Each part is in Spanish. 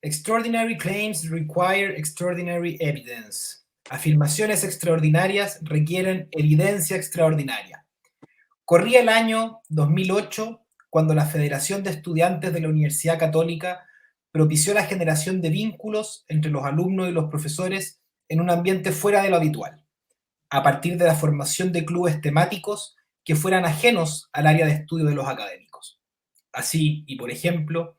Extraordinary claims require extraordinary evidence. Afirmaciones extraordinarias requieren evidencia extraordinaria. Corría el año 2008 cuando la Federación de Estudiantes de la Universidad Católica propició la generación de vínculos entre los alumnos y los profesores en un ambiente fuera de lo habitual, a partir de la formación de clubes temáticos que fueran ajenos al área de estudio de los académicos. Así, y por ejemplo,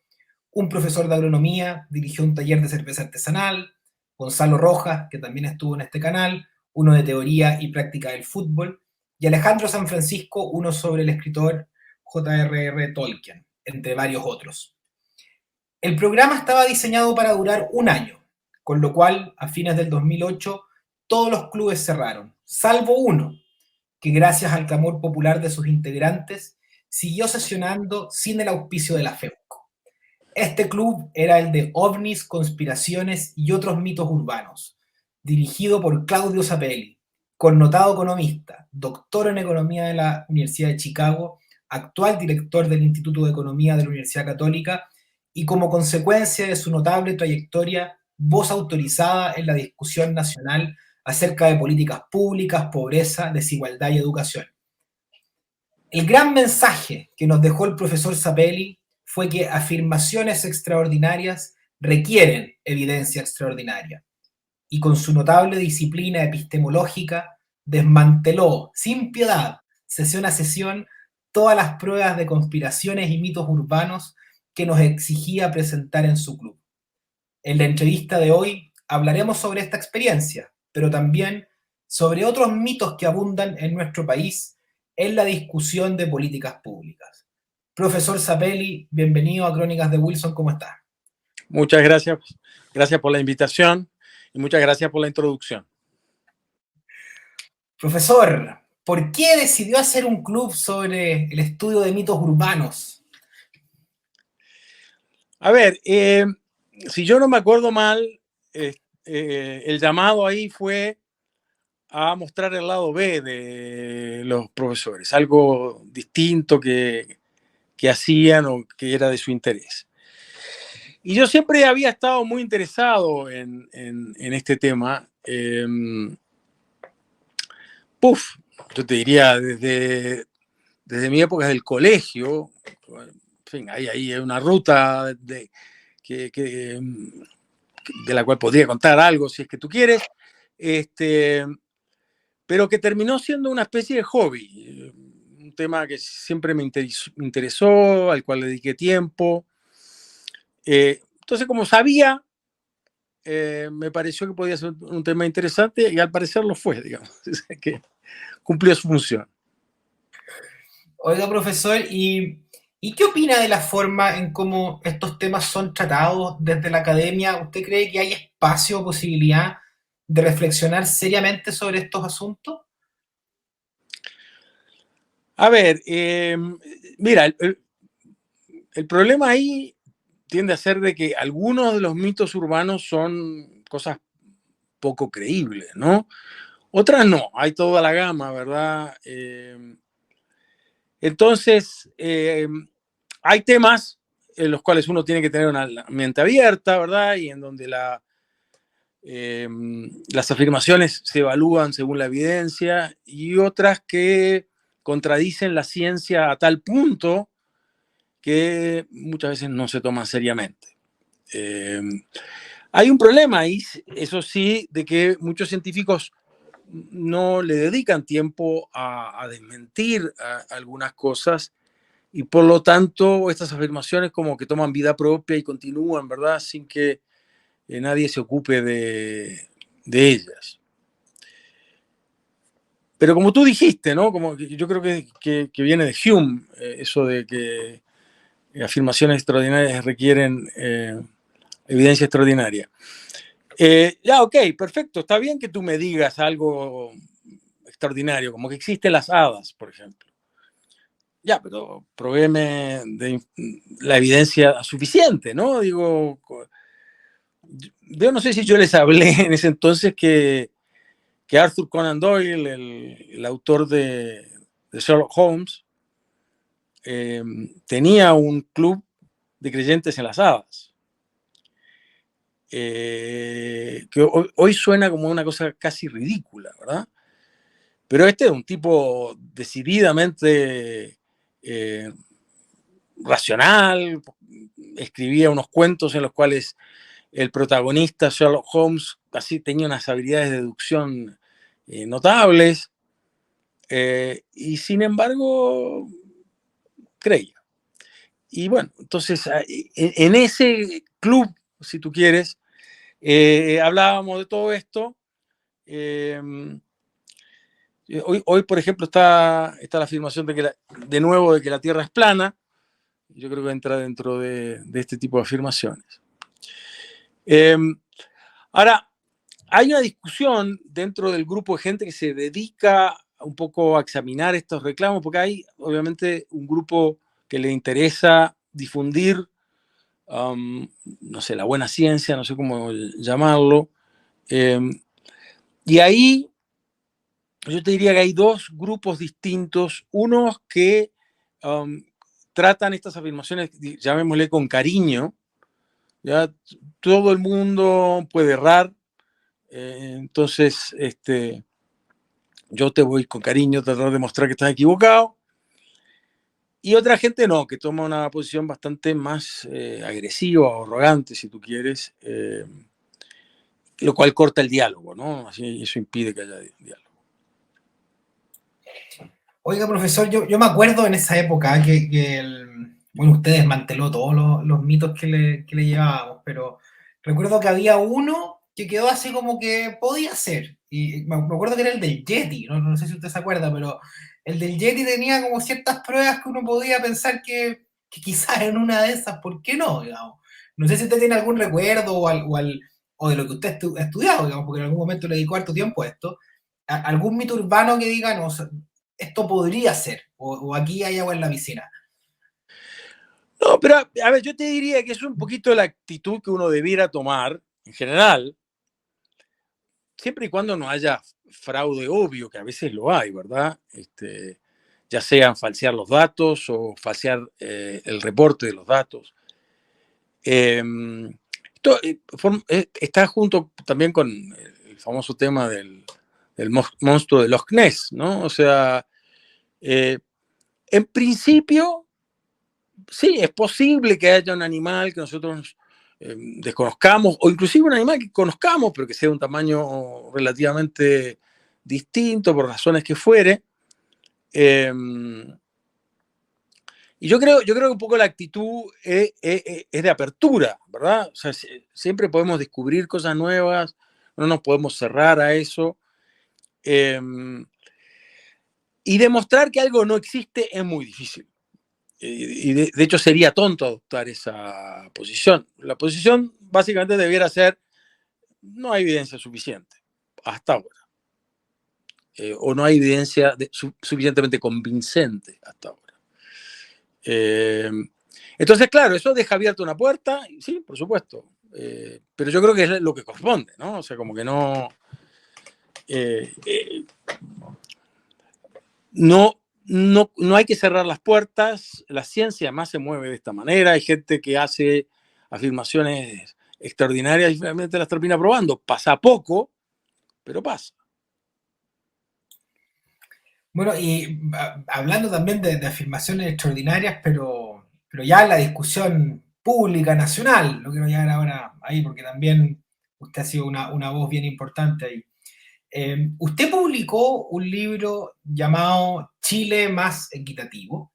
un profesor de agronomía dirigió un taller de cerveza artesanal, Gonzalo Rojas, que también estuvo en este canal, uno de teoría y práctica del fútbol, y Alejandro San Francisco, uno sobre el escritor J.R.R. Tolkien, entre varios otros. El programa estaba diseñado para durar un año, con lo cual, a fines del 2008, todos los clubes cerraron, salvo uno, que gracias al clamor popular de sus integrantes, siguió sesionando sin el auspicio de la FEUCO. Este club era el de ovnis, conspiraciones y otros mitos urbanos, dirigido por Claudio Sapelli, connotado economista, doctor en economía de la Universidad de Chicago, actual director del Instituto de Economía de la Universidad Católica y como consecuencia de su notable trayectoria, voz autorizada en la discusión nacional acerca de políticas públicas, pobreza, desigualdad y educación. El gran mensaje que nos dejó el profesor Sapelli fue que afirmaciones extraordinarias requieren evidencia extraordinaria, y con su notable disciplina epistemológica desmanteló sin piedad, sesión a sesión, todas las pruebas de conspiraciones y mitos urbanos que nos exigía presentar en su club. En la entrevista de hoy hablaremos sobre esta experiencia, pero también sobre otros mitos que abundan en nuestro país en la discusión de políticas públicas. Profesor Sapelli, bienvenido a Crónicas de Wilson, ¿cómo está? Muchas gracias. Gracias por la invitación y muchas gracias por la introducción. Profesor, ¿por qué decidió hacer un club sobre el estudio de mitos urbanos? A ver, si yo no me acuerdo mal, el llamado ahí fue a mostrar el lado B de los profesores, algo distinto que hacían o que era de su interés. Y yo siempre había estado muy interesado en este tema. Yo te diría desde mi época del colegio, en fin, hay una ruta de la cual podría contar algo si es que tú quieres, pero que terminó siendo una especie de hobby, un tema que siempre me interesó, al cual le dediqué tiempo. Entonces, como sabía, me pareció que podía ser un tema interesante y al parecer lo fue, digamos, que cumplió su función. Oiga, profesor, ¿y qué opina de la forma en cómo estos temas son tratados desde la academia? ¿Usted cree que hay espacio o posibilidad de reflexionar seriamente sobre estos asuntos? A ver, mira, el problema ahí tiende a ser de que algunos de los mitos urbanos son cosas poco creíbles, ¿no? Otras no, hay toda la gama, ¿verdad? Entonces, hay temas en los cuales uno tiene que tener una mente abierta, ¿verdad? Y en donde las afirmaciones se evalúan según la evidencia y otras que contradicen la ciencia a tal punto que muchas veces no se toman seriamente. Hay un problema ahí, eso sí, de que muchos científicos no le dedican tiempo a desmentir algunas cosas y por lo tanto estas afirmaciones como que toman vida propia y continúan, ¿verdad? Sin que nadie se ocupe de ellas. Pero como tú dijiste, ¿no? Como que yo creo que viene de Hume, eso de que afirmaciones extraordinarias requieren evidencia extraordinaria. Ya, ok, perfecto. Está bien que tú me digas algo extraordinario, como que existen las hadas, por ejemplo. Ya, pero provéeme de la evidencia suficiente, ¿no? Digo, yo no sé si yo les hablé en ese entonces que Arthur Conan Doyle, el autor de Sherlock Holmes, tenía un club de creyentes en las hadas. que hoy suena como una cosa casi ridícula, ¿verdad? Pero este es un tipo decididamente racional, escribía unos cuentos en los cuales el protagonista, Sherlock Holmes, así tenía unas habilidades de deducción notables, y sin embargo creía. Y bueno, entonces en ese club, si tú quieres, hablábamos de todo esto. Hoy, por ejemplo, está la afirmación de nuevo de que la Tierra es plana. Yo creo que entra dentro de este tipo de afirmaciones. Ahora, hay una discusión dentro del grupo de gente que se dedica un poco a examinar estos reclamos, porque hay obviamente un grupo que le interesa difundir, no sé, la buena ciencia, no sé cómo llamarlo. Y ahí yo te diría que hay dos grupos distintos, unos que tratan estas afirmaciones, llamémosle con cariño, ya todo el mundo puede errar, entonces yo te voy con cariño a tratar de demostrar que estás equivocado, y otra gente no, que toma una posición bastante más agresiva o arrogante, si tú quieres, lo cual corta el diálogo, ¿no? Así, eso impide que haya diálogo. Oiga, profesor, yo me acuerdo en esa época bueno, usted desmanteló todos los mitos que le llevábamos, pero recuerdo que había uno que quedó así como que podía ser. Y me acuerdo que era el del Yeti, no sé si usted se acuerda, pero el del Yeti tenía como ciertas pruebas que uno podía pensar que quizás en una de esas, ¿por qué no? Digamos. No sé si usted tiene algún recuerdo o de lo que usted ha estudiado, digamos, porque en algún momento le dedicó harto tiempo a esto. Algún mito urbano que diga, no, esto podría ser, o aquí hay agua en la piscina. No, pero a ver, yo te diría que es un poquito la actitud que uno debiera tomar en general, siempre y cuando no haya fraude obvio, que a veces lo hay, ¿verdad? Ya sean falsear los datos o falsear el reporte de los datos. Esto está junto también con el famoso tema del monstruo de Loch Ness, ¿no? O sea, en principio, sí, es posible que haya un animal que nosotros desconozcamos, o inclusive un animal que conozcamos, pero que sea de un tamaño relativamente distinto por razones que fuere. Y yo creo que un poco la actitud es de apertura, ¿verdad? O sea, siempre podemos descubrir cosas nuevas, no nos podemos cerrar a eso. Y demostrar que algo no existe es muy difícil. Y de hecho sería tonto adoptar esa posición. La posición básicamente debiera ser: no hay evidencia suficiente hasta ahora. O no hay evidencia suficientemente convincente hasta ahora. Entonces, claro, eso deja abierta una puerta, sí, por supuesto. Pero yo creo que es lo que corresponde, ¿no? O sea, como que no... no hay que cerrar las puertas. La ciencia más se mueve de esta manera. Hay gente que hace afirmaciones extraordinarias y finalmente las termina probando. Pasa poco, pero pasa. Bueno, y hablando también de afirmaciones extraordinarias, pero ya en la discusión pública nacional, no quiero llegar ahora ahí porque también usted ha sido una voz bien importante ahí. Usted publicó un libro llamado Chile más equitativo,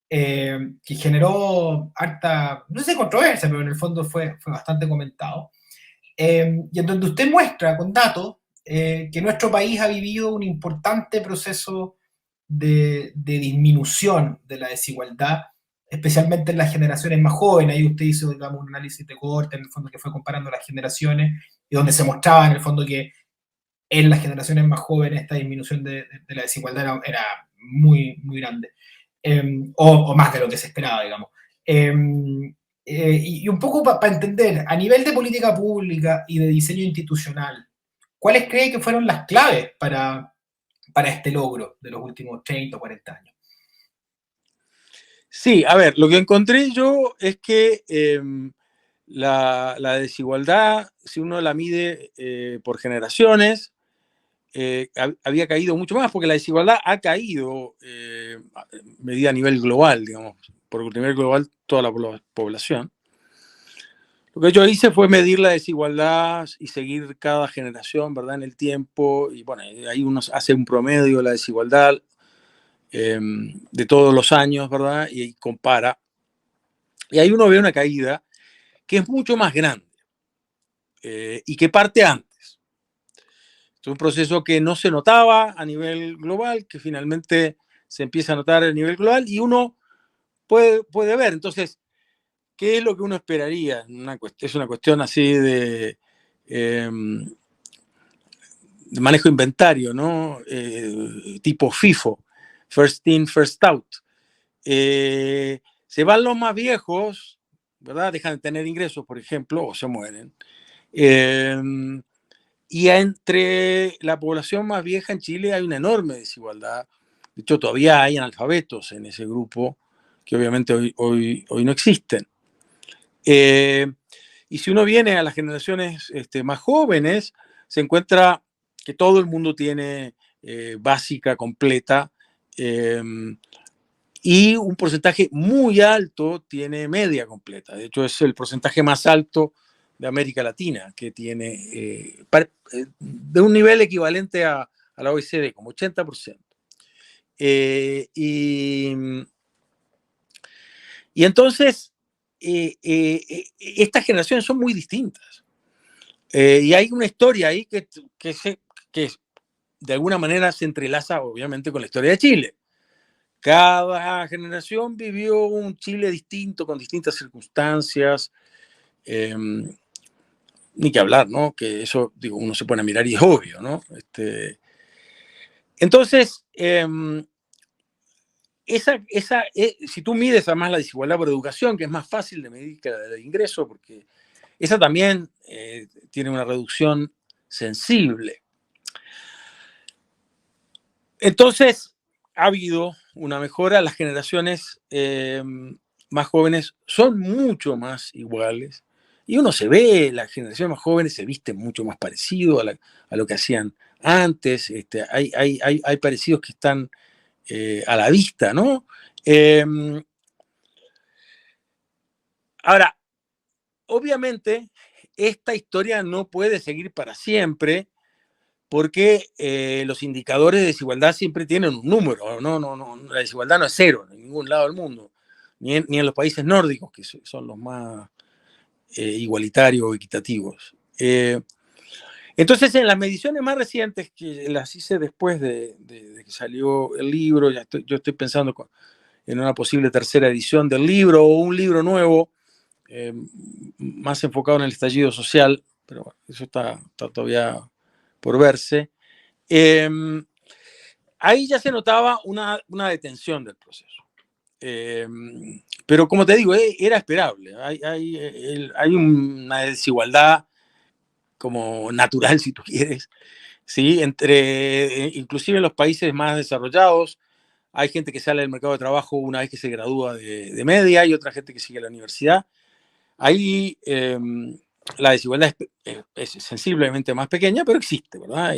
que generó harta, no sé, controversia, pero en el fondo fue bastante comentado, y en donde usted muestra con datos que nuestro país ha vivido un importante proceso de disminución de la desigualdad, especialmente en las generaciones más jóvenes. Ahí usted hizo, digamos, un análisis de cohorte, en el fondo, que fue comparando las generaciones, y donde se mostraba, en el fondo, que en las generaciones más jóvenes esta disminución de la desigualdad era muy, muy grande, o más de lo que se esperaba, digamos. Y un poco para entender, a nivel de política pública y de diseño institucional, ¿cuáles cree que fueron las claves para este logro de los últimos 30 o 40 años? Sí, a ver, lo que encontré yo es que la desigualdad, si uno la mide por generaciones, había caído mucho más, porque la desigualdad ha caído medida a nivel global, digamos, por nivel global toda la población. Lo que yo hice fue medir la desigualdad y seguir cada generación, ¿verdad?, en el tiempo, y bueno, ahí uno hace un promedio de la desigualdad de todos los años, ¿verdad?, y compara. Y ahí uno ve una caída que es mucho más grande y que parte antes. Es un proceso que no se notaba a nivel global, que finalmente se empieza a notar a nivel global y uno puede ver. Entonces, ¿qué es lo que uno esperaría? Es una cuestión así de manejo de inventario, ¿no? Tipo FIFO, first in, first out. Se van los más viejos, ¿verdad? Dejan de tener ingresos, por ejemplo, o se mueren. Y entre la población más vieja en Chile hay una enorme desigualdad. De hecho, todavía hay analfabetos en ese grupo que obviamente hoy no existen. Y si uno viene a las generaciones más jóvenes, se encuentra que todo el mundo tiene básica completa y un porcentaje muy alto tiene media completa. De hecho, es el porcentaje más alto de América Latina, que tiene de un nivel equivalente a la OECD, como 80%. Y entonces, estas generaciones son muy distintas. Y hay una historia ahí que de alguna manera se entrelaza, obviamente, con la historia de Chile. Cada generación vivió un Chile distinto, con distintas circunstancias. Ni que hablar, ¿no? Que eso, digo, uno se pone a mirar y es obvio, ¿no? Entonces, si tú mides además la desigualdad por educación, que es más fácil de medir que la de ingreso, porque esa también tiene una reducción sensible. Entonces, ha habido una mejora. Las generaciones más jóvenes son mucho más iguales. Y uno se ve, las generaciones más jóvenes se visten mucho más parecido a lo que hacían antes. Hay parecidos que están a la vista, ¿no? Ahora, obviamente, esta historia no puede seguir para siempre, porque los indicadores de desigualdad siempre tienen un número. No, la desigualdad no es cero en ningún lado del mundo, ni en los países nórdicos, que son los más igualitarios o equitativos. Entonces, en las mediciones más recientes, que las hice después de que salió el libro, yo estoy pensando en una posible tercera edición del libro o un libro nuevo, más enfocado en el estallido social, pero bueno, eso está todavía por verse. Ahí ya se notaba una detención del proceso. Pero como te digo, era esperable. Hay una desigualdad como natural, si tú quieres, ¿sí? Inclusive en los países más desarrollados, hay gente que sale del mercado de trabajo una vez que se gradúa de media y otra gente que sigue la universidad. Ahí la desigualdad es sensiblemente más pequeña, pero existe, ¿verdad?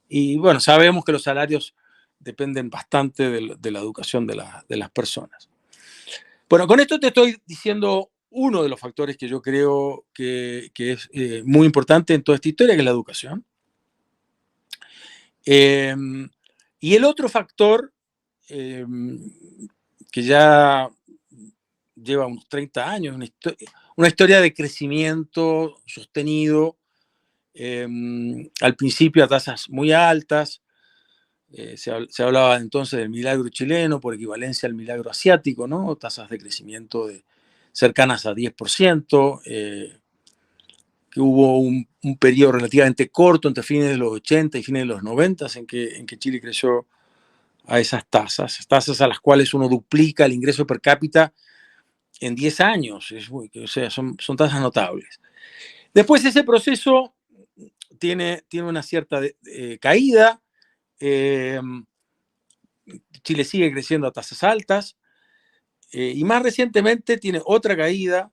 Y bueno, sabemos que los salarios dependen bastante de la educación de las personas. Bueno, con esto te estoy diciendo uno de los factores que yo creo que es muy importante en toda esta historia, que es la educación. Y el otro factor, que ya lleva unos 30 años, una historia de crecimiento sostenido, al principio a tasas muy altas. Se hablaba entonces del milagro chileno por equivalencia al milagro asiático, ¿no? Tasas de crecimiento cercanas a 10%, que hubo un periodo relativamente corto entre fines de los 80 y fines de los 90 en que Chile creció a esas tasas a las cuales uno duplica el ingreso per cápita en 10 años. O sea, son tasas notables. Después ese proceso tiene una cierta caída. Chile sigue creciendo a tasas altas y más recientemente tiene otra caída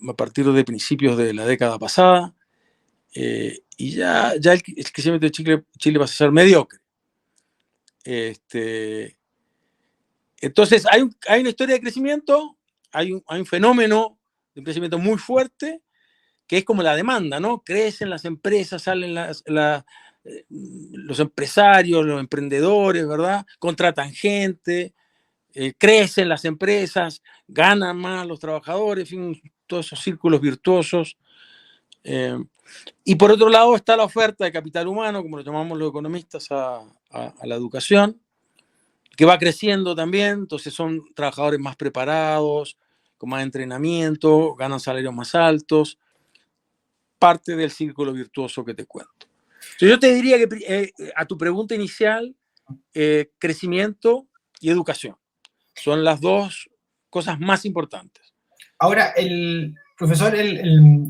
a partir de principios de la década pasada, y ya el crecimiento de Chile pasa a ser mediocre. Entonces, hay una historia de crecimiento, hay un fenómeno de crecimiento muy fuerte, que es como la demanda, ¿no? Crecen las empresas, salen los empresarios, los emprendedores, ¿verdad? Contratan gente, crecen las empresas, ganan más los trabajadores, en fin, todos esos círculos virtuosos. Y por otro lado está la oferta de capital humano, como lo llamamos los economistas, a la educación, que va creciendo también. Entonces son trabajadores más preparados, con más entrenamiento, ganan salarios más altos, parte del círculo virtuoso que te cuento. Entonces yo te diría que a tu pregunta inicial, crecimiento y educación son las dos cosas más importantes. Ahora, el profesor,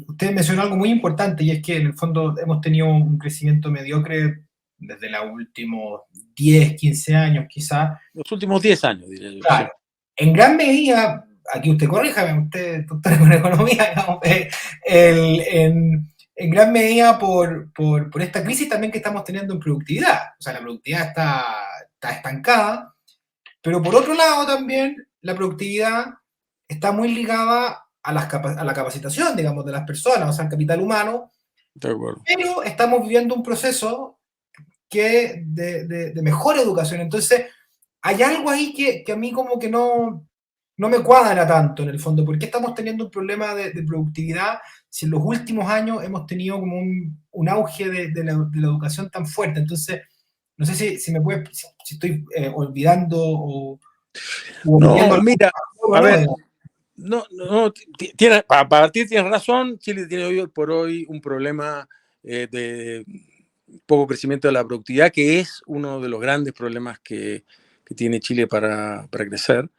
usted mencionó algo muy importante y es que en el fondo hemos tenido un crecimiento mediocre desde los últimos 10, 15 años quizás. Los últimos 10 años, diría yo. Claro. Sí. En gran medida, aquí usted corríjame, usted doctor con economía, digamos, en gran medida por esta crisis también que estamos teniendo en productividad. O sea, la productividad está estancada, pero por otro lado también la productividad está muy ligada a la capacitación, digamos, de las personas, o sea, al capital humano. De acuerdo. Pero estamos viviendo un proceso de mejor educación. Entonces, hay algo ahí que a mí como que no me cuadra tanto en el fondo. ¿Por qué estamos teniendo un problema de productividad si en los últimos años hemos tenido como un auge de la educación tan fuerte? Entonces, no sé si me puede, si estoy olvidando o no, mira, a ver, ¿no? para partir tienes razón. Chile tiene hoy por hoy un problema de poco crecimiento de la productividad, que es uno de los grandes problemas que tiene Chile para crecer.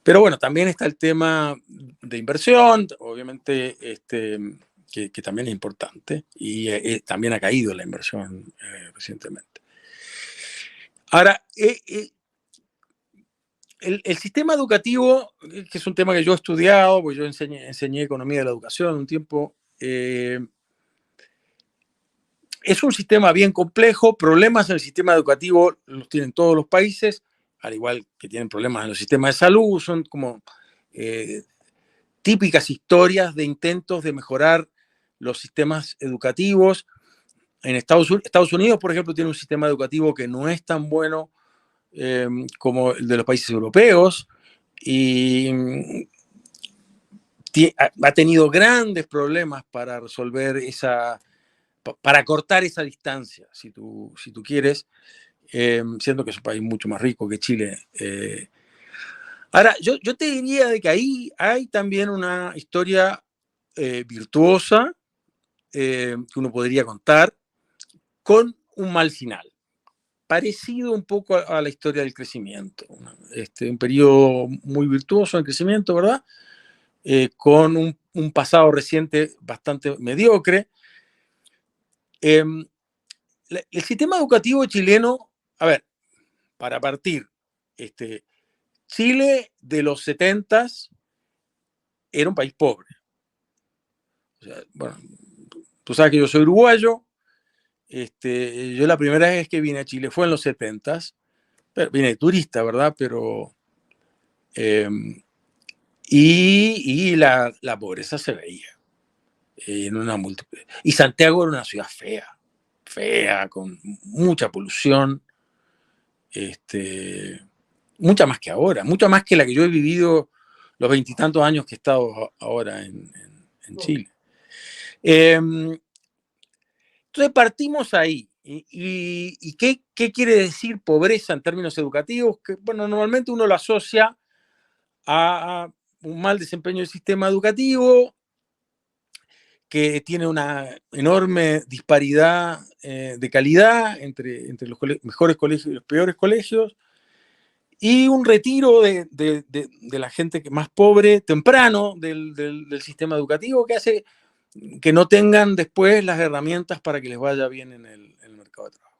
Pero bueno, también está el tema de inversión, obviamente, que también es importante, y también ha caído la inversión recientemente. Ahora, el sistema educativo, que es un tema que yo he estudiado, pues yo enseñé economía de la educación un tiempo, es un sistema bien complejo. Problemas en el sistema educativo los tienen todos los países, al igual que tienen problemas en los sistemas de salud. Son como típicas historias de intentos de mejorar los sistemas educativos. En Estados Unidos, por ejemplo, tiene un sistema educativo que no es tan bueno como el de los países europeos, y ha tenido grandes problemas para resolver para cortar esa distancia, si tú quieres, siendo que es un país mucho más rico que Chile. Ahora, yo te diría de que ahí hay también una historia virtuosa que uno podría contar con un mal final, parecido un poco a la historia del crecimiento. Un periodo muy virtuoso en crecimiento, ¿verdad? Con un pasado reciente bastante mediocre. El sistema educativo chileno, a ver, para partir, Chile de los 70s era un país pobre. O sea, bueno, tú sabes que yo soy uruguayo. Yo la primera vez que vine a Chile fue en los 70s. Vine de turista, ¿verdad? Pero y la pobreza se veía en una y Santiago era una ciudad fea, con mucha polución, mucha más que ahora, mucha más que la que yo he vivido los 20 y tantos años que he estado ahora en Chile. Entonces partimos ahí. ¿Y qué quiere decir pobreza en términos educativos? Que, bueno, normalmente uno lo asocia a un mal desempeño del sistema educativo, que tiene una enorme disparidad de calidad entre los mejores colegios y los peores colegios, y un retiro de la gente más pobre temprano del sistema educativo, que hace que no tengan después las herramientas para que les vaya bien en el mercado de trabajo.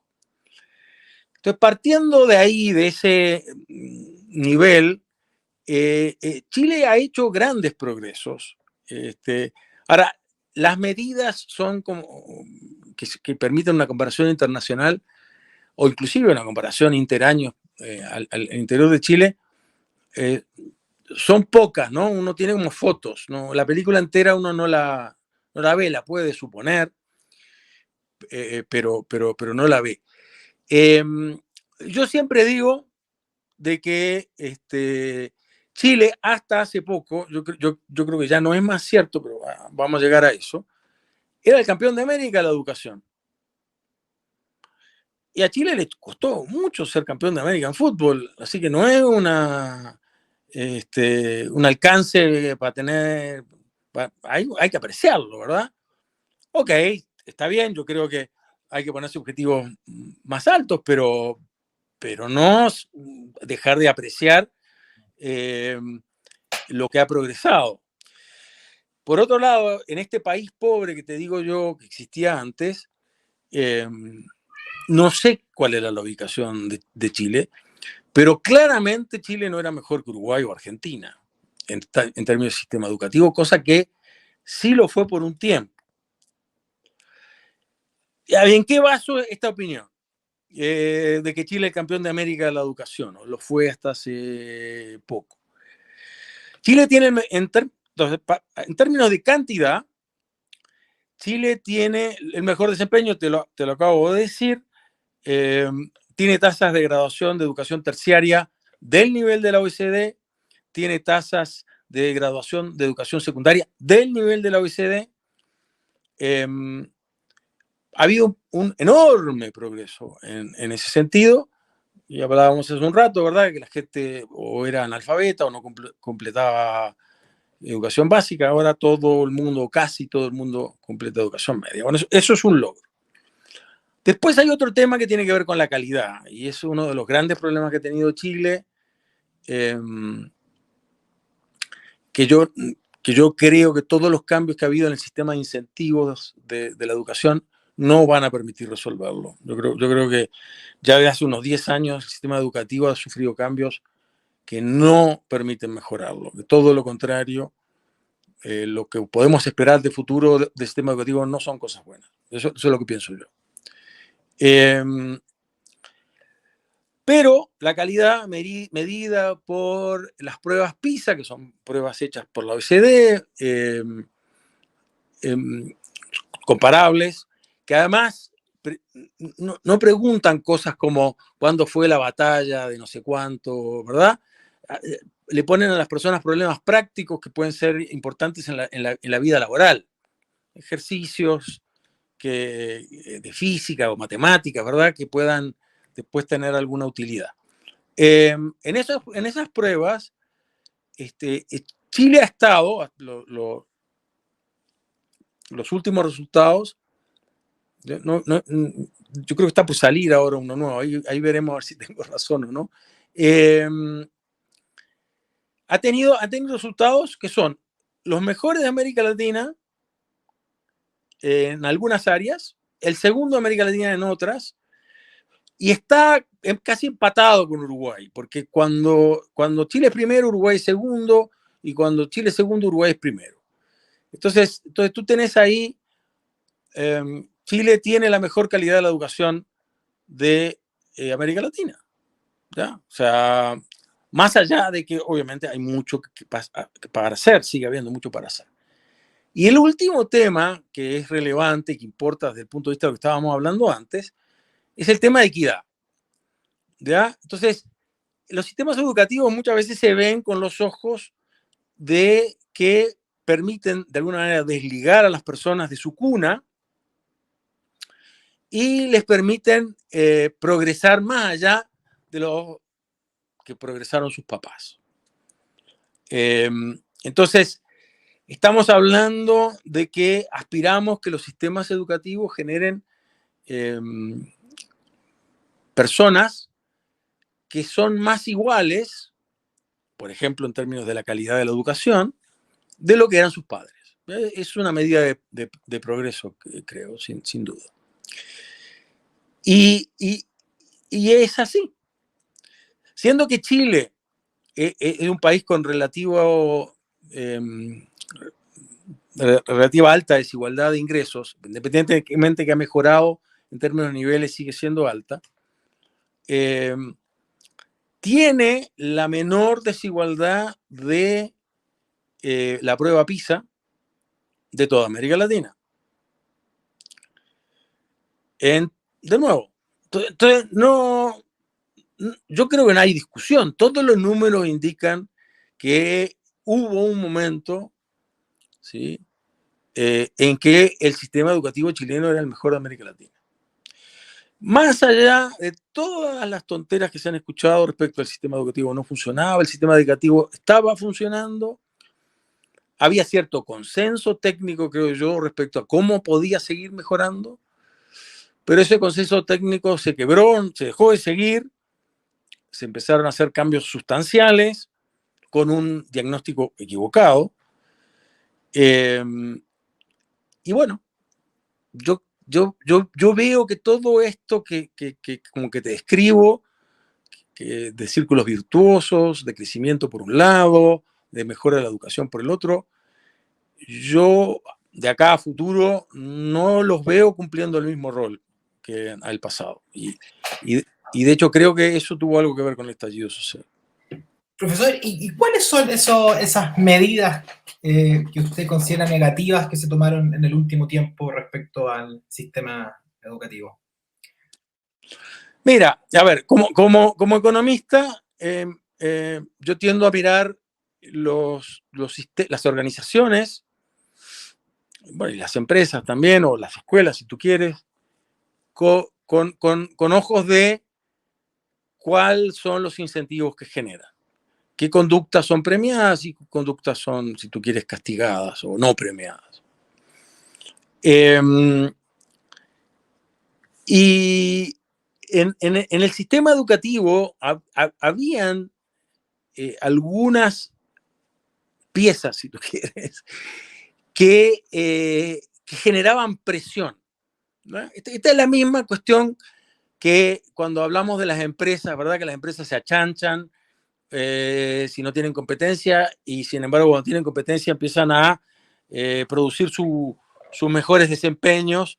Entonces, partiendo de ahí, de ese nivel, Chile ha hecho grandes progresos. Ahora, las medidas son como que permiten una comparación internacional o inclusive una comparación interaños al interior de Chile, son pocas, ¿no? Uno tiene como fotos, ¿no? La película entera uno no la ve, la puede suponer, pero no la ve. Yo siempre digo de que Chile hasta hace poco, yo creo que ya no es más cierto, pero vamos a llegar a eso, era el campeón de América de la educación. Y a Chile le costó mucho ser campeón de América en fútbol, así que no es un alcance para tener, hay que apreciarlo, ¿verdad? Ok, está bien, yo creo que hay que ponerse objetivos más altos, pero no dejar de apreciar lo que ha progresado. Por otro lado, en este país pobre que te digo yo que existía antes, no sé cuál era la ubicación de Chile, pero claramente Chile no era mejor que Uruguay o Argentina en términos de sistema educativo, cosa que sí lo fue por un tiempo. ¿En qué baso esta opinión? De que Chile es campeón de América de la educación, ¿no? Lo fue hasta hace poco. Chile tiene, en términos de cantidad, Chile tiene el mejor desempeño, te lo acabo de decir, tiene tasas de graduación de educación terciaria del nivel de la OECD, tiene tasas de graduación de educación secundaria del nivel de la OECD. Ha habido un enorme progreso en ese sentido. Y hablábamos hace un rato, ¿verdad? Que la gente o era analfabeta o no completaba educación básica. Ahora todo el mundo, casi todo el mundo, completa educación media. Bueno, eso es un logro. Después hay otro tema que tiene que ver con la calidad. Y es uno de los grandes problemas que ha tenido Chile. Que yo creo que todos los cambios que ha habido en el sistema de incentivos de la educación no van a permitir resolverlo. Yo creo que ya desde hace unos 10 años el sistema educativo ha sufrido cambios que no permiten mejorarlo. De todo lo contrario, lo que podemos esperar de futuro del sistema educativo no son cosas buenas. Eso es lo que pienso yo. Pero la calidad medida por las pruebas PISA, que son pruebas hechas por la OECD, comparables, que además no preguntan cosas como cuándo fue la batalla de no sé cuánto, ¿verdad? Le ponen a las personas problemas prácticos que pueden ser importantes en la vida laboral. Ejercicios de física o matemática, ¿verdad? Que puedan después tener alguna utilidad. En esas pruebas, Chile ha estado, los últimos resultados, yo creo que está por salir ahora uno nuevo, ahí veremos a ver si tengo razón o no. Ha tenido resultados que son los mejores de América Latina en algunas áreas, el segundo de América Latina en otras, y está casi empatado con Uruguay, porque cuando Chile es primero, Uruguay es segundo, y cuando Chile es segundo, Uruguay es primero. Entonces tú tenés ahí, Chile tiene la mejor calidad de la educación de América Latina, ¿ya? O sea, más allá de que obviamente hay mucho para hacer, sigue habiendo mucho para hacer. Y el último tema que es relevante, que importa desde el punto de vista de lo que estábamos hablando antes, es el tema de equidad, ¿ya? Entonces, los sistemas educativos muchas veces se ven con los ojos de que permiten de alguna manera desligar a las personas de su cuna y les permiten progresar más allá de lo que progresaron sus papás. Entonces, estamos hablando de que aspiramos que los sistemas educativos generen personas que son más iguales, por ejemplo, en términos de la calidad de la educación, de lo que eran sus padres. Es una medida de progreso, creo, sin duda. Y es así. Siendo que Chile es un país con relativa alta desigualdad de ingresos, independientemente que ha mejorado en términos de niveles, sigue siendo alta. Tiene la menor desigualdad de la prueba PISA de toda América Latina. De nuevo, entonces yo creo que no hay discusión. Todos los números indican que hubo un momento, ¿sí?, en que el sistema educativo chileno era el mejor de América Latina. Más allá de todas las tonteras que se han escuchado respecto al sistema educativo, no funcionaba, el sistema educativo estaba funcionando, había cierto consenso técnico, creo yo, respecto a cómo podía seguir mejorando, pero ese consenso técnico se quebró, se dejó de seguir, se empezaron a hacer cambios sustanciales con un diagnóstico equivocado. Y bueno, yo veo que todo esto que como que te describo, de círculos virtuosos, de crecimiento por un lado, de mejora de la educación por el otro, yo de acá a futuro no los veo cumpliendo el mismo rol que el pasado. Y de hecho creo que eso tuvo algo que ver con el estallido social. Profesor, ¿y cuáles son esas medidas que usted considera negativas que se tomaron en el último tiempo respecto al sistema educativo? Mira, a ver, como economista, yo tiendo a mirar las organizaciones, bueno, y las empresas también, o las escuelas, si tú quieres, con ojos de cuáles son los incentivos que generan. ¿Qué conductas son premiadas y qué conductas son, si tú quieres, castigadas o no premiadas? Y en el sistema educativo habían algunas piezas, si tú quieres, que generaban presión, ¿no? Esta es la misma cuestión que cuando hablamos de las empresas, ¿verdad? Que las empresas se achanchan si no tienen competencia y sin embargo cuando tienen competencia empiezan a producir sus mejores desempeños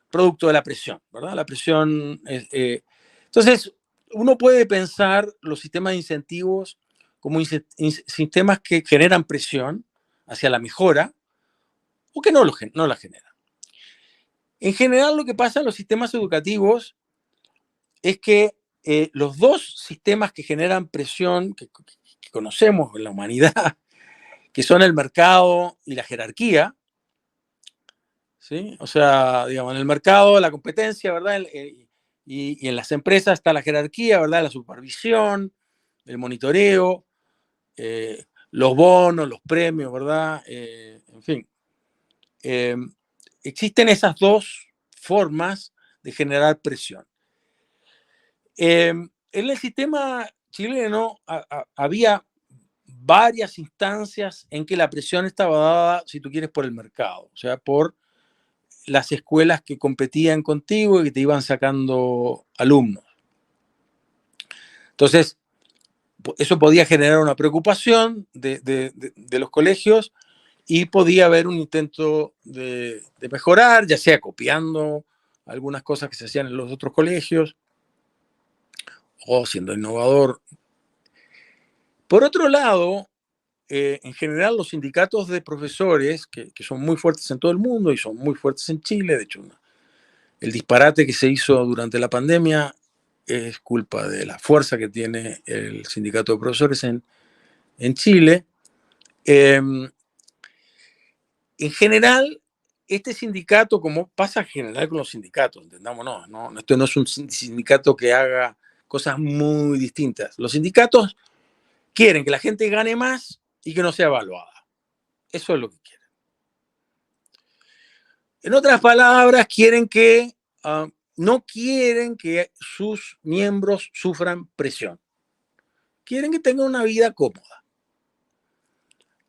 producto de la presión, ¿verdad? La presión. Entonces, uno puede pensar los sistemas de incentivos como sistemas que generan presión hacia la mejora o que no la generan. En general, lo que pasa en los sistemas educativos es que los dos sistemas que generan presión que conocemos en la humanidad, que son el mercado y la jerarquía, ¿sí? O sea, digamos, en el mercado la competencia, ¿verdad? Y en las empresas está la jerarquía, ¿verdad? La supervisión, el monitoreo, los bonos, los premios, ¿verdad? En fin. Existen esas dos formas de generar presión. En el sistema chileno había varias instancias en que la presión estaba dada, si tú quieres, por el mercado, o sea, por las escuelas que competían contigo y que te iban sacando alumnos. Entonces, eso podía generar una preocupación de los colegios y podía haber un intento de mejorar, ya sea copiando algunas cosas que se hacían en los otros colegios o siendo innovador. Por otro lado, en general los sindicatos de profesores, que son muy fuertes en todo el mundo y son muy fuertes en Chile, de hecho, el disparate que se hizo durante la pandemia es culpa de la fuerza que tiene el sindicato de profesores en Chile. En general, este sindicato, como pasa en general con los sindicatos, entendámonos, ¿no? Esto no es un sindicato que haga cosas muy distintas. Los sindicatos quieren que la gente gane más y que no sea evaluada. Eso es lo que quieren. En otras palabras, no quieren que sus miembros sufran presión. Quieren que tengan una vida cómoda.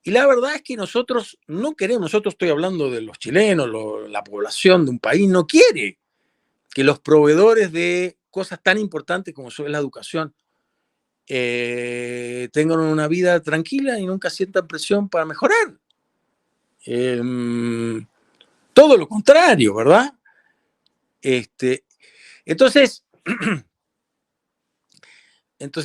Y la verdad es que nosotros no queremos, nosotros estoy hablando de los chilenos, la población de un país no quiere que los proveedores de cosas tan importantes como es la educación tengan una vida tranquila y nunca sientan presión para mejorar. Todo lo contrario, ¿verdad? Entonces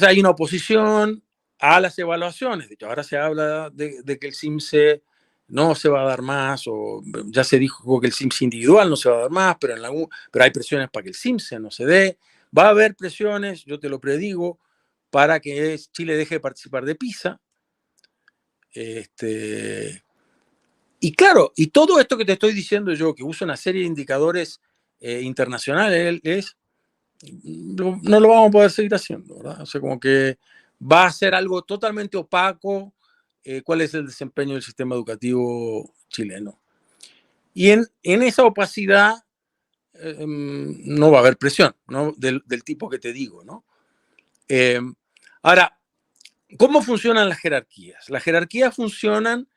hay una oposición a las evaluaciones. De hecho, ahora se habla de que el CIMSE no se va a dar más, o ya se dijo que el CIMSE individual no se va a dar más, pero hay presiones para que el CIMSE no se dé. Va a haber presiones, yo te lo predigo, para que Chile deje de participar de PISA. Y claro, y todo esto que te estoy diciendo yo, que uso una serie de indicadores internacionales, no lo vamos a poder seguir haciendo, ¿verdad? O sea, como que va a ser algo totalmente opaco cuál es el desempeño del sistema educativo chileno. Y en esa opacidad no va a haber presión, ¿no? Del tipo que te digo, ¿no? Ahora, ¿cómo funcionan las jerarquías? Las jerarquías funcionan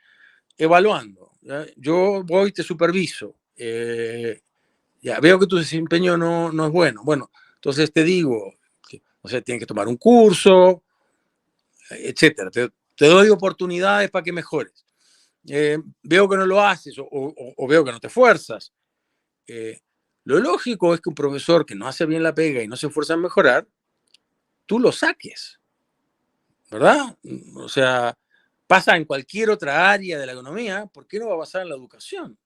evaluando. ¿Ya? Yo voy, te superviso. Ya veo que tu desempeño no es bueno. Bueno, entonces te digo, o sea, tienes que tomar un curso, etcétera. Te doy oportunidades para que mejores. Veo que no lo haces o veo que no te esfuerzas. Lo lógico es que un profesor que no hace bien la pega y no se esfuerza en mejorar, tú lo saques, ¿verdad? O sea, pasa en cualquier otra área de la economía, ¿por qué no va a pasar en la educación?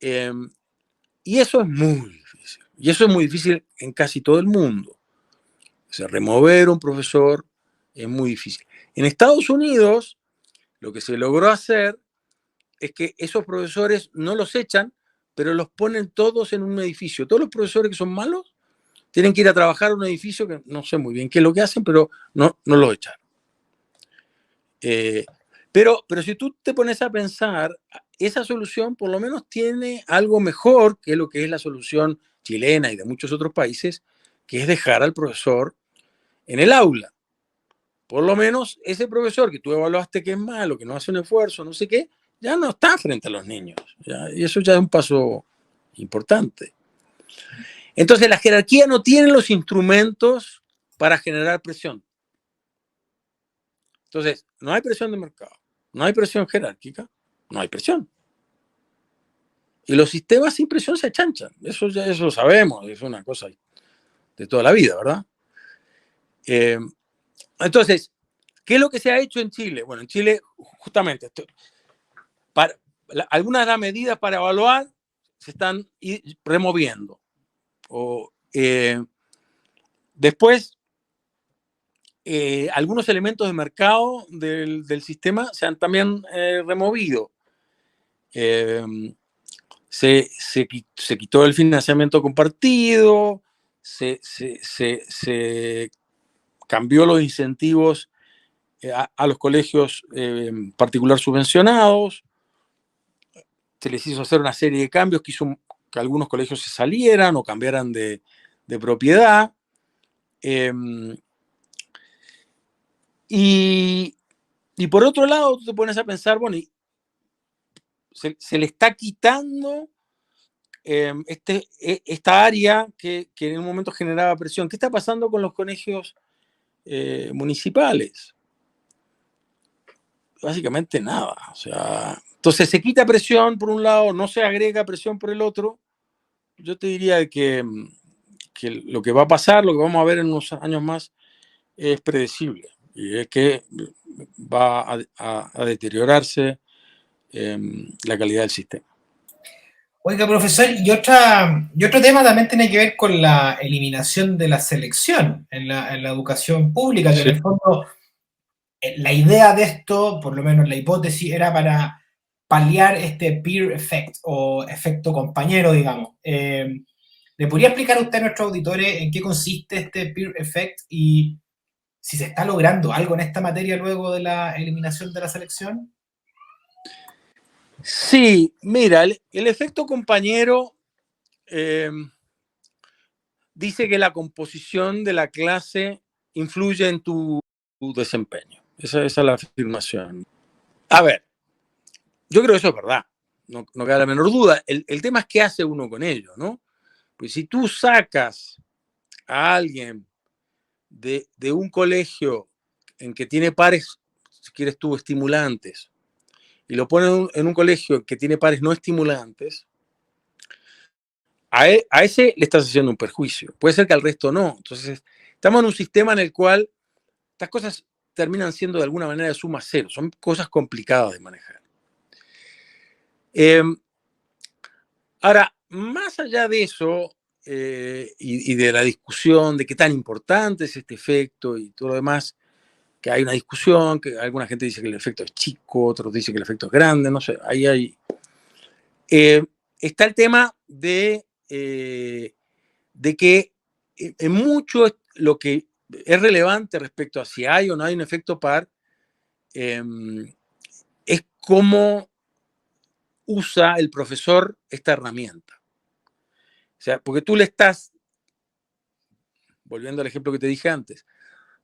Y eso es muy difícil. Y eso es muy difícil en casi todo el mundo. O sea, remover un profesor es muy difícil. En Estados Unidos, lo que se logró hacer es que esos profesores no los echan, pero los ponen todos en un edificio. Todos los profesores que son malos tienen que ir a trabajar a un edificio que no sé muy bien qué es lo que hacen, pero no los echan. Pero si tú te pones a pensar, esa solución por lo menos tiene algo mejor que lo que es la solución chilena y de muchos otros países, que es dejar al profesor en el aula. Por lo menos ese profesor que tú evaluaste que es malo, que no hace un esfuerzo, no sé qué, ya no está frente a los niños. ¿Ya? Y eso ya es un paso importante. Entonces la jerarquía no tiene los instrumentos para generar presión. Entonces, no hay presión de mercado, no hay presión jerárquica, no hay presión. Y los sistemas sin presión se achanchan. Eso lo sabemos, es una cosa de toda la vida, ¿verdad? Entonces, ¿qué es lo que se ha hecho en Chile? Bueno, en Chile, justamente, algunas de las medidas para evaluar se están removiendo. Después, algunos elementos de mercado del sistema se han también removido. Se quitó el financiamiento compartido, se cambió los incentivos a los colegios particular subvencionados, se les hizo hacer una serie de cambios que hizo que algunos colegios se salieran o cambiaran de propiedad. Y por otro lado, tú te pones a pensar, bueno, se le está quitando esta área que en un momento generaba presión. ¿Qué está pasando con los colegios municipales? Básicamente nada. O sea, entonces se quita presión por un lado, no se agrega presión por el otro. Yo te diría que lo que va a pasar, lo que vamos a ver en unos años más, es predecible. Y es que va a deteriorarse la calidad del sistema. Oiga, profesor, y otro tema también tiene que ver con la eliminación de la selección en la educación pública, que Sí. en el fondo la idea de esto, por lo menos la hipótesis, era para paliar este peer effect o efecto compañero, digamos. ¿Le podría explicar a usted a nuestros auditores en qué consiste este peer effect y si se está logrando algo en esta materia luego de la eliminación de la selección? Sí, mira, el efecto compañero dice que la composición de la clase influye en tu desempeño. Esa es la afirmación. A ver, yo creo que eso es verdad, no queda la menor duda. El tema es qué hace uno con ello, ¿no? Pues si tú sacas a alguien de un colegio en que tiene pares, si quieres tú, estimulantes, y lo pone en un colegio que tiene pares no estimulantes, a ese le estás haciendo un perjuicio. Puede ser que al resto no. Entonces, estamos en un sistema en el cual estas cosas terminan siendo de alguna manera de suma cero. Son cosas complicadas de manejar. Ahora, más allá de eso, y de la discusión de qué tan importante es este efecto y todo lo demás, que hay una discusión, que alguna gente dice que el efecto es chico, otros dicen que el efecto es grande, no sé, ahí hay... está el tema de que en mucho lo que es relevante respecto a si hay o no hay un efecto par, es cómo usa el profesor esta herramienta. O sea, porque tú le estás, volviendo al ejemplo que te dije antes,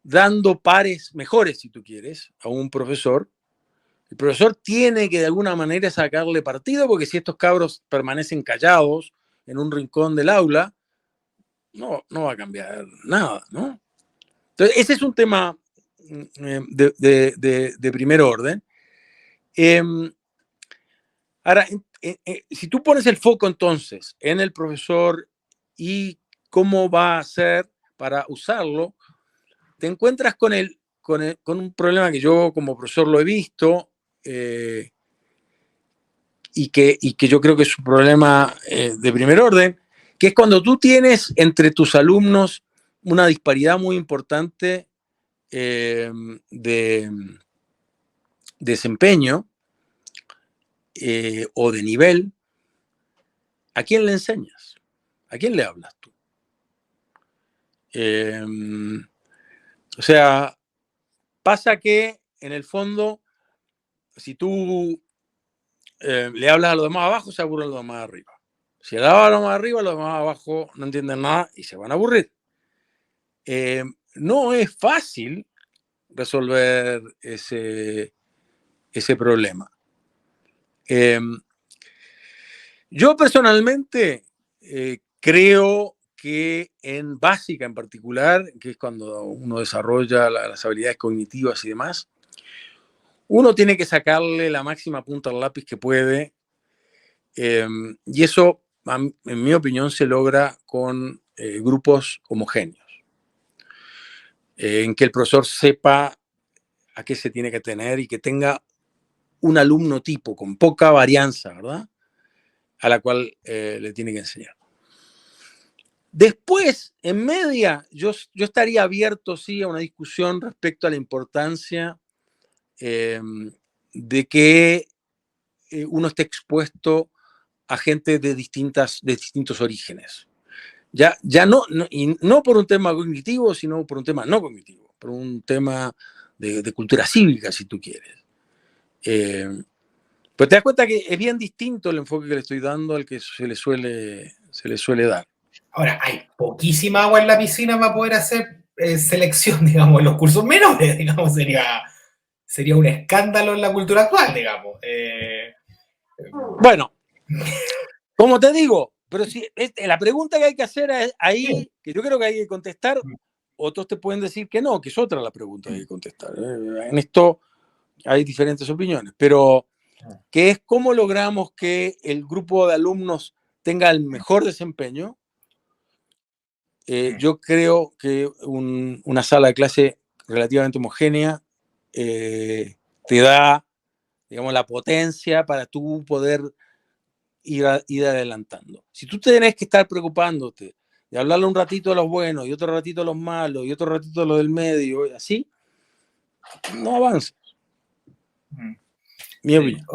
dando pares mejores, si tú quieres, a un profesor. El profesor tiene que de alguna manera sacarle partido, porque si estos cabros permanecen callados en un rincón del aula, no va a cambiar nada, ¿no? Entonces, ese es un tema de primer orden. Ahora, si tú pones el foco entonces en el profesor y cómo va a hacer para usarlo, te encuentras con un problema que yo como profesor lo he visto, y que yo creo que es un problema de primer orden, que es cuando tú tienes entre tus alumnos una disparidad muy importante de desempeño o de nivel. ¿A quién le enseñas? ¿A quién le hablas tú? O sea, pasa que en el fondo, si tú le hablas a los demás abajo, se aburren los demás arriba. Si le hablas a los demás arriba, los demás abajo no entienden nada y se van a aburrir. No es fácil resolver ese problema. Yo personalmente creo que en básica en particular, que es cuando uno desarrolla las habilidades cognitivas y demás, uno tiene que sacarle la máxima punta al lápiz que puede, y eso, en mi opinión, se logra con grupos homogéneos, en que el profesor sepa a qué se tiene que tener y que tenga un alumno tipo con poca varianza, ¿verdad? A la cual le tiene que enseñar. Después, en media, yo estaría abierto, sí, a una discusión respecto a la importancia de que uno esté expuesto a gente de distintos orígenes. Ya y no por un tema cognitivo, sino por un tema no cognitivo, por un tema de cultura cívica, si tú quieres. Pero te das cuenta que es bien distinto el enfoque que le estoy dando al que se le suele dar. Ahora, hay poquísima agua en la piscina para poder hacer selección, digamos, en los cursos menores, digamos, sería un escándalo en la cultura actual, digamos. Bueno, como te digo, pero si la pregunta que hay que hacer es ahí, que yo creo que hay que contestar, otros te pueden decir que no, que es otra la pregunta que hay que contestar. En esto hay diferentes opiniones, pero que es cómo logramos que el grupo de alumnos tenga el mejor desempeño. Yo creo que una sala de clase relativamente homogénea te da, digamos, la potencia para tú poder ir adelantando. Si tú tenés que estar preocupándote de hablarle un ratito a los buenos y otro ratito a los malos y otro ratito a los del medio, y así, no avanzas. Mi opinión.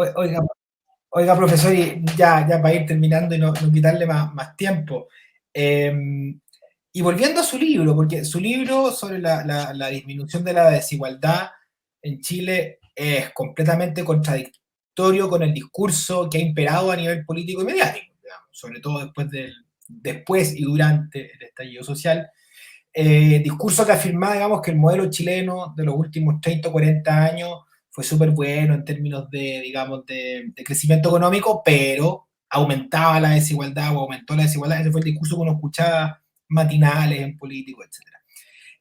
Oiga, profesor, y ya para ir terminando y no quitarle más tiempo. Y volviendo a su libro, porque su libro sobre la disminución de la desigualdad en Chile es completamente contradictorio con el discurso que ha imperado a nivel político y mediático, digamos, sobre todo después y durante el estallido social. Discurso que afirmaba, digamos, que el modelo chileno de los últimos 30 o 40 años fue súper bueno en términos digamos, de crecimiento económico, pero aumentaba la desigualdad o aumentó la desigualdad. Ese fue el discurso que uno escuchaba matinales en político, etc.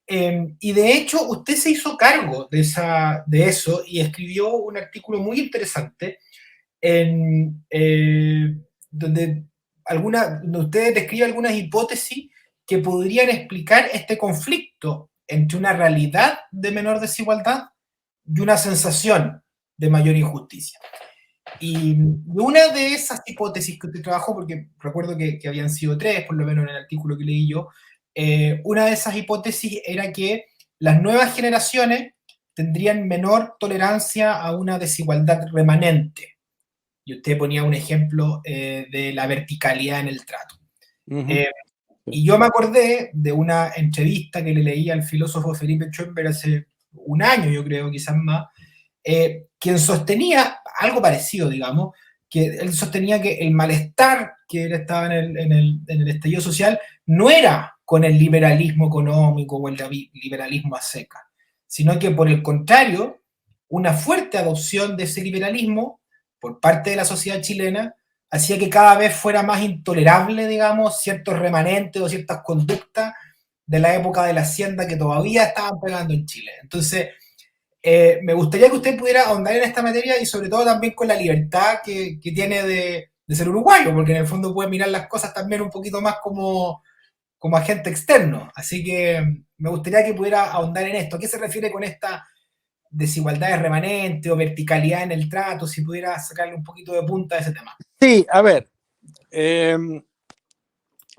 Y de hecho, usted se hizo cargo de eso y escribió un artículo muy interesante donde donde usted describe algunas hipótesis que podrían explicar este conflicto entre una realidad de menor desigualdad y una sensación de mayor injusticia. Y una de esas hipótesis que usted trabajó, porque recuerdo que habían sido tres, por lo menos en el artículo que leí yo, una de esas hipótesis era que las nuevas generaciones tendrían menor tolerancia a una desigualdad remanente. Y usted ponía un ejemplo de la verticalidad en el trato. Uh-huh. Y yo me acordé de una entrevista que le leí al filósofo Felipe Schoenberg hace un año, yo creo, quizás más, quien sostenía algo parecido, digamos, que él sostenía que el malestar que él estaba en el estallido social no era con el liberalismo económico o el liberalismo a seca, sino que por el contrario, una fuerte adopción de ese liberalismo por parte de la sociedad chilena hacía que cada vez fuera más intolerable, digamos, ciertos remanentes o ciertas conductas de la época de la hacienda que todavía estaban pegando en Chile. Entonces, me gustaría que usted pudiera ahondar en esta materia y sobre todo también con la libertad que tiene de ser uruguayo, porque en el fondo puede mirar las cosas también un poquito más como agente externo. Así que me gustaría que pudiera ahondar en esto. ¿A qué se refiere con esta desigualdades remanentes o verticalidad en el trato? Si pudiera sacarle un poquito de punta a ese tema. Sí, a ver,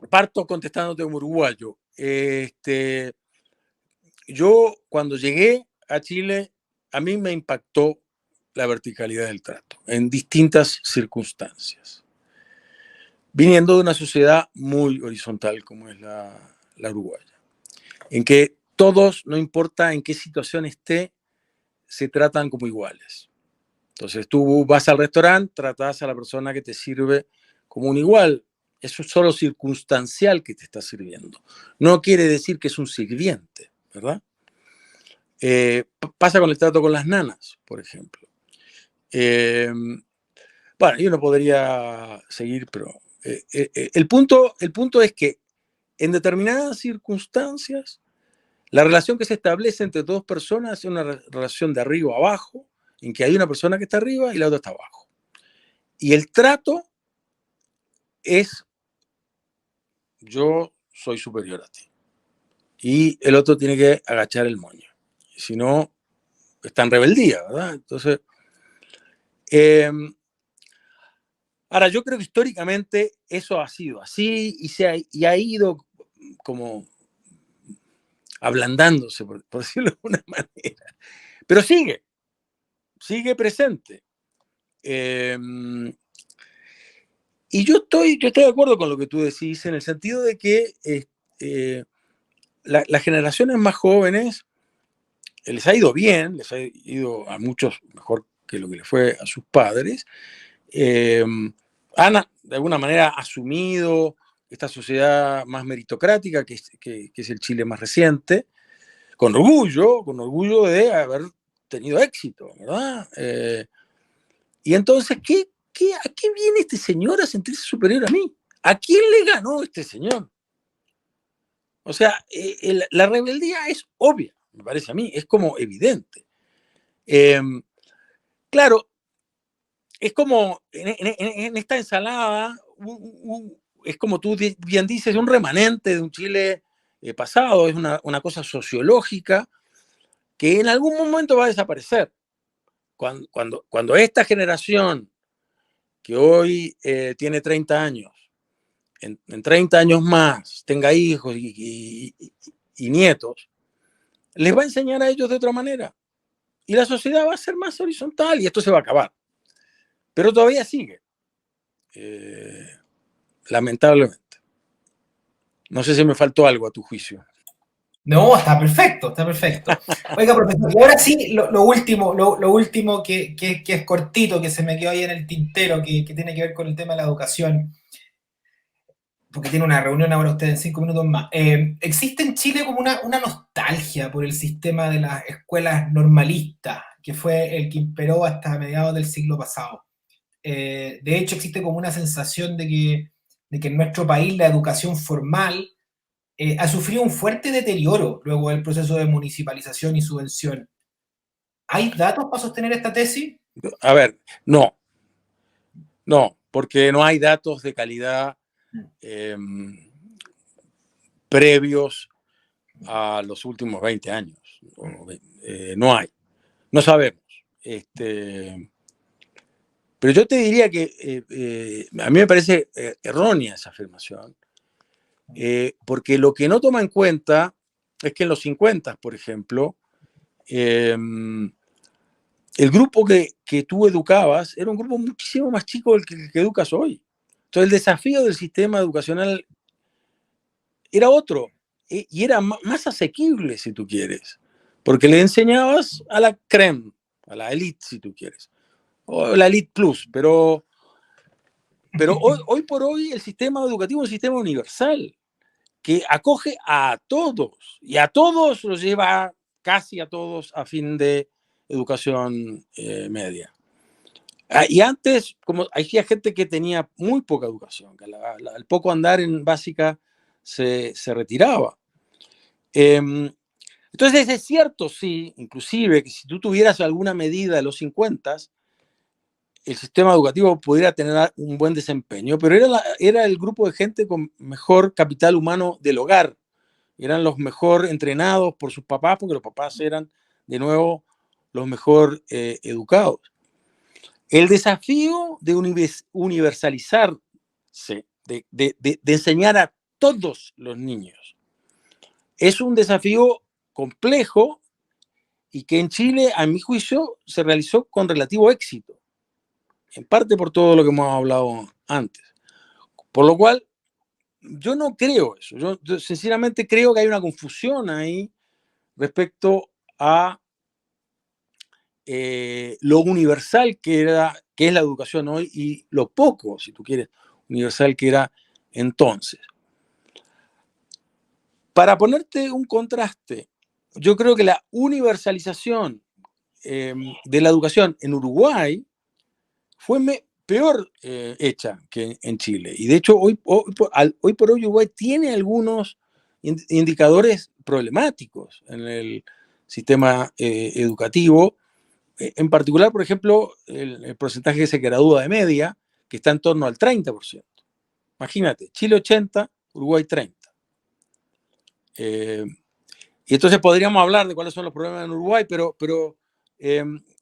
parto contestándote como uruguayo. Yo cuando llegué a Chile, a mí me impactó la verticalidad del trato en distintas circunstancias. Viniendo de una sociedad muy horizontal como es la uruguaya, en que todos, no importa en qué situación esté, se tratan como iguales. Entonces tú vas al restaurante, tratas a la persona que te sirve como un igual. Eso es solo circunstancial que te está sirviendo. No quiere decir que es un sirviente, ¿verdad? Pasa con el trato con las nanas, por ejemplo. Bueno, yo no podría seguir, pero el punto es que en determinadas circunstancias, la relación que se establece entre dos personas es una relación de arriba a abajo, en que hay una persona que está arriba y la otra está abajo. Y el trato es: yo soy superior a ti. Y el otro tiene que agachar el moño. Si no, está en rebeldía, ¿verdad? Entonces, ahora yo creo que históricamente eso ha sido así y ha ido como ablandándose, por decirlo de alguna manera. Pero sigue presente. Y yo estoy de acuerdo con lo que tú decís, en el sentido de que las generaciones más jóvenes les ha ido bien, les ha ido a muchos mejor que lo que les fue a sus padres, han de alguna manera asumido esta sociedad más meritocrática que es el Chile más reciente, con orgullo de haber tenido éxito, ¿verdad? Y entonces, ¿a qué viene este señor a sentirse superior a mí? ¿A quién le ganó este señor? O sea, la rebeldía es obvia, me parece a mí, es como evidente. Claro, es como en esta ensalada, es como tú bien dices, un remanente de un Chile pasado, es una cosa sociológica que en algún momento va a desaparecer. Cuando esta generación que hoy tiene 30 años, en 30 años más tenga hijos y nietos, les va a enseñar a ellos de otra manera. Y la sociedad va a ser más horizontal y esto se va a acabar. Pero todavía sigue, lamentablemente. No sé si me faltó algo a tu juicio. No, está perfecto, está perfecto. Oiga, profesor, y ahora sí, lo último que es cortito, que se me quedó ahí en el tintero, que tiene que ver con el tema de la educación, porque tiene una reunión ahora usted en 5 minutos más. Existe en Chile como una nostalgia por el sistema de las escuelas normalistas, que fue el que imperó hasta mediados del siglo pasado. De hecho, existe como una sensación de que en nuestro país la educación formal ha sufrido un fuerte deterioro luego del proceso de municipalización y subvención. ¿Hay datos para sostener esta tesis? A ver, no, porque no hay datos de calidad eh, previos a los últimos 20 años. No hay, no sabemos. Pero yo te diría que a mí me parece errónea esa afirmación, porque lo que no toma en cuenta es que en los 50, por ejemplo, el grupo que tú educabas era un grupo muchísimo más chico del que educas hoy. Entonces el desafío del sistema educacional era otro y era más asequible, si tú quieres, porque le enseñabas a la crème, a la elite, si tú quieres, o la elite plus, pero hoy por hoy el sistema educativo es un sistema universal que acoge a todos y a todos los lleva casi a todos a fin de educación media. Y antes, como había gente que tenía muy poca educación, que al poco andar en básica se retiraba. Entonces es cierto, sí, inclusive, que si tú tuvieras alguna medida de los 50, el sistema educativo pudiera tener un buen desempeño, pero era el grupo de gente con mejor capital humano del hogar. Eran los mejor entrenados por sus papás, porque los papás eran, de nuevo, los mejor educados. El desafío de universalizarse, de enseñar a todos los niños, es un desafío complejo y que en Chile, a mi juicio, se realizó con relativo éxito, en parte por todo lo que hemos hablado antes. Por lo cual, yo no creo eso. Yo sinceramente creo que hay una confusión ahí respecto a lo universal que es la educación hoy y lo poco, si tú quieres, universal que era entonces. Para ponerte un contraste, yo creo que la universalización de la educación en Uruguay fue peor hecha que en Chile. Y de hecho, hoy por hoy Uruguay tiene algunos indicadores problemáticos en el sistema educativo. En particular, por ejemplo, el porcentaje que se gradúa de media, que está en torno al 30%. Imagínate, Chile 80, Uruguay 30. Y entonces podríamos hablar de cuáles son los problemas en Uruguay, pero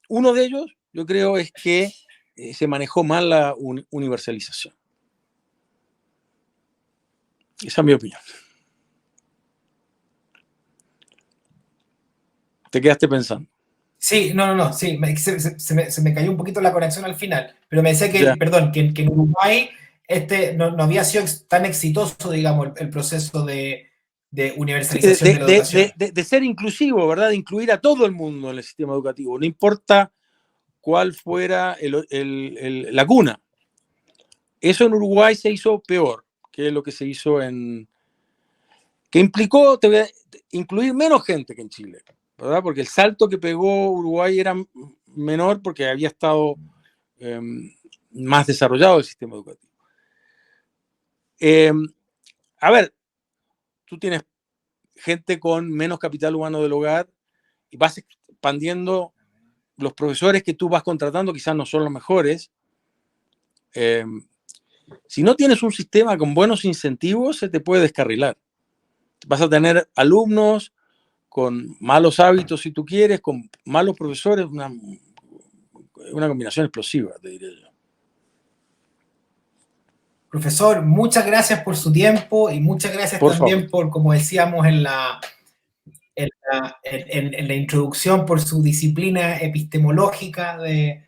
uno de ellos, yo creo, es que se manejó mal la universalización. Esa es mi opinión. ¿Te quedaste pensando? Sí, no, sí, se me cayó un poquito la conexión al final, pero me decía que, Ya. perdón, que en Uruguay no había sido tan exitoso, digamos, el proceso de universalización de la educación. De ser inclusivo, ¿verdad? De incluir a todo el mundo en el sistema educativo, no importa cuál fuera la cuna. Eso en Uruguay se hizo peor que lo que se hizo que implicó incluir menos gente que en Chile, ¿verdad? Porque el salto que pegó Uruguay era menor porque había estado más desarrollado el sistema educativo. A ver, tú tienes gente con menos capital humano del hogar y vas expandiendo los profesores que tú vas contratando, quizás no son los mejores. Si no tienes un sistema con buenos incentivos, se te puede descarrilar. Vas a tener alumnos con malos hábitos, si tú quieres, con malos profesores, una combinación explosiva, te diría yo. Profesor, muchas gracias por su tiempo y muchas gracias también por, como decíamos en la introducción, por su disciplina epistemológica de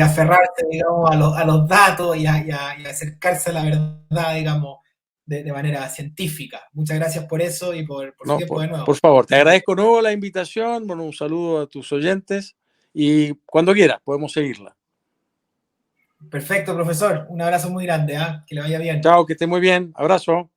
aferrarse, digamos, a los datos y acercarse a la verdad, digamos, de manera científica. Muchas gracias por eso y por su tiempo de nuevo. Por favor, te agradezco de nuevo la invitación, bueno, un saludo a tus oyentes y cuando quieras podemos seguirla. Perfecto, profesor. Un abrazo muy grande, ¿eh? Que le vaya bien. Chao, que esté muy bien. Abrazo.